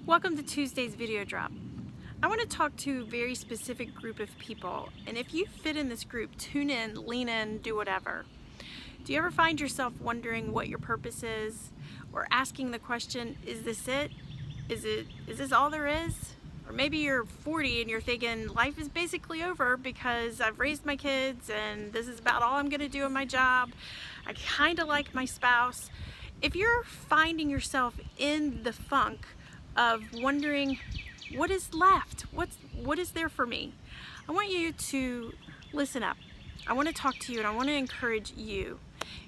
Welcome to Tuesday's video drop. I want to talk to a very specific group of people, and if you fit in this group, tune in, lean in, do whatever. Do you ever find yourself wondering what your purpose is, or asking the question, is this it? Is this all there is? Or maybe you're 40 and you're thinking life is basically over because I've raised my kids and this is about all I'm going to do in my job. I kind of like my spouse. If you're finding yourself in the funk of wondering what is left, what is there for me, I want you to listen up. I want to talk to you and I want to encourage you.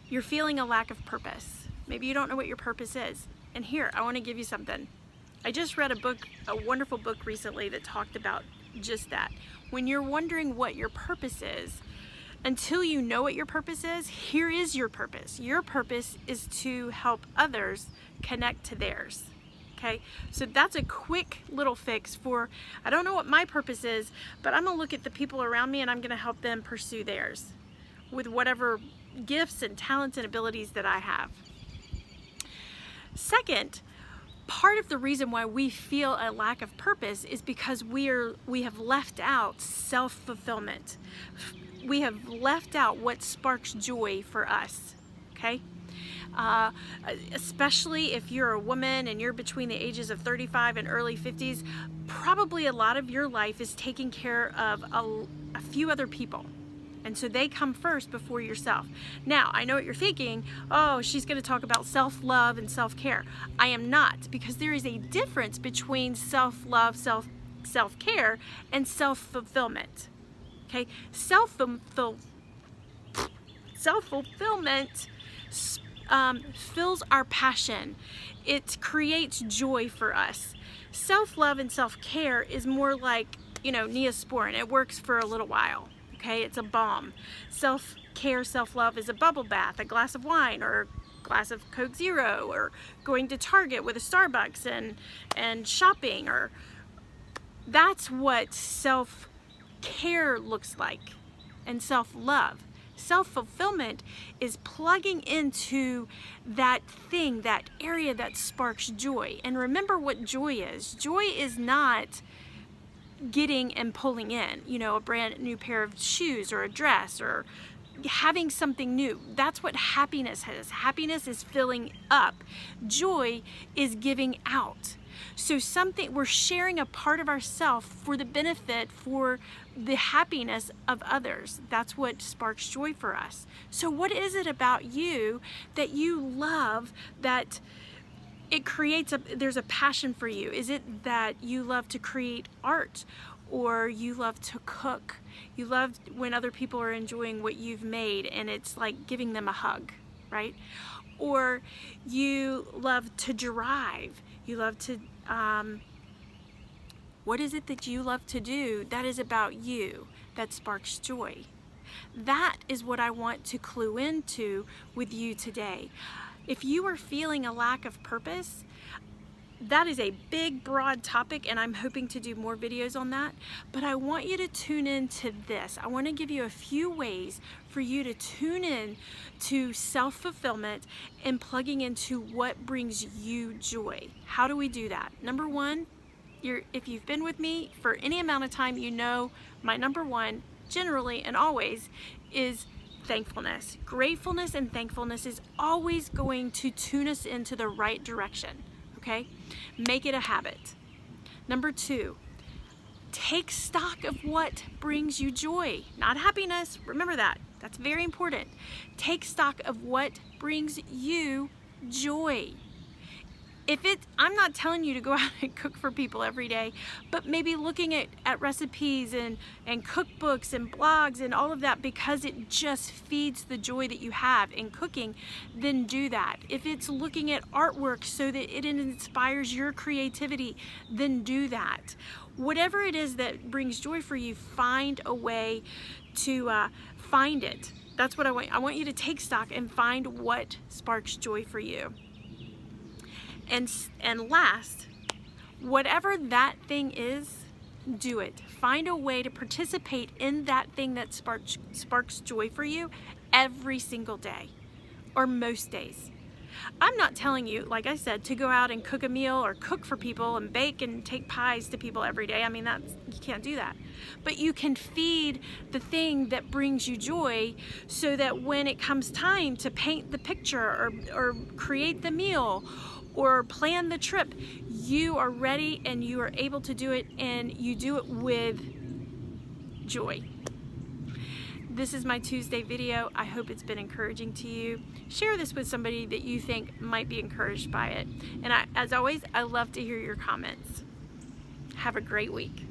You're feeling a lack of purpose. Maybe you don't know what your purpose is. And here, I want to give you something. I just read a wonderful book recently that talked about just that. When you're wondering what your purpose is, until you know what your purpose is, here is your purpose. Your purpose is to help others connect to theirs. Okay, so that's a quick little fix for, I don't know what my purpose is, but I'm gonna look at the people around me and I'm gonna help them pursue theirs with whatever gifts and talents and abilities that I have. Second, part of the reason why we feel a lack of purpose is because we have left out self-fulfillment. We have left out what sparks joy for us, okay? Especially if you're a woman and you're between the ages of 35 and early 50s, probably a lot of your life is taking care of a few other people. And so they come first before yourself. Now, I know what you're thinking, oh, she's going to talk about self-love and self-care. I am not, because there is a difference between self-love, self-care, and self-fulfillment. Okay? Self-fulfillment fills our passion. It creates joy for us. Self-love and self-care is more like, Neosporin. It works for a little while. Okay, it's a balm. Self-care, self-love is a bubble bath, a glass of wine, or a glass of Coke Zero, or going to Target with a Starbucks and shopping, or that's what self-care looks like, and self-love. Self-fulfillment is plugging into that thing, that area that sparks joy. And remember what joy is. Joy is not getting and pulling in, a brand new pair of shoes or a dress or having something new. That's what happiness is. Happiness is filling up. Joy is giving out. So we're sharing a part of ourselves for the benefit, for the happiness of others. That's what sparks joy for us. So what is it about you that you love, that it creates there's a passion for you? Is it that you love to create art, or you love to cook? You love when other people are enjoying what you've made and it's like giving them a hug, right? Or you love to drive. You love to, what is it that you love to do that is about you, that sparks joy? That is what I want to clue into with you today. If you are feeling a lack of purpose, that is a big, broad topic, and I'm hoping to do more videos on that. But I want you to tune in to this. I want to give you a few ways for you to tune in to self-fulfillment and plugging into what brings you joy. How do we do that? Number one, if you've been with me for any amount of time, you know my number one, generally and always, is thankfulness. Gratefulness and thankfulness is always going to tune us into the right direction. Okay? Make it a habit. Number two, take stock of what brings you joy, not happiness. Remember that. That's very important. Take stock of what brings you joy. I'm not telling you to go out and cook for people every day, but maybe looking at recipes and cookbooks and blogs and all of that because it just feeds the joy that you have in cooking, then do that. If it's looking at artwork so that it inspires your creativity, then do that. Whatever it is that brings joy for you, find a way to find it. That's what I want. I want you to take stock and find what sparks joy for you. And last, whatever that thing is, do it. Find a way to participate in that thing that sparks joy for you every single day, or most days. I'm not telling you, like I said, to go out and cook a meal or cook for people and bake and take pies to people every day. I mean, you can't do that. But you can feed the thing that brings you joy, so that when it comes time to paint the picture or create the meal or plan the trip, you are ready and you are able to do it, and you do it with joy. This is my Tuesday video. I hope it's been encouraging to you. Share this with somebody that you think might be encouraged by it. And as always, I love to hear your comments. Have a great week.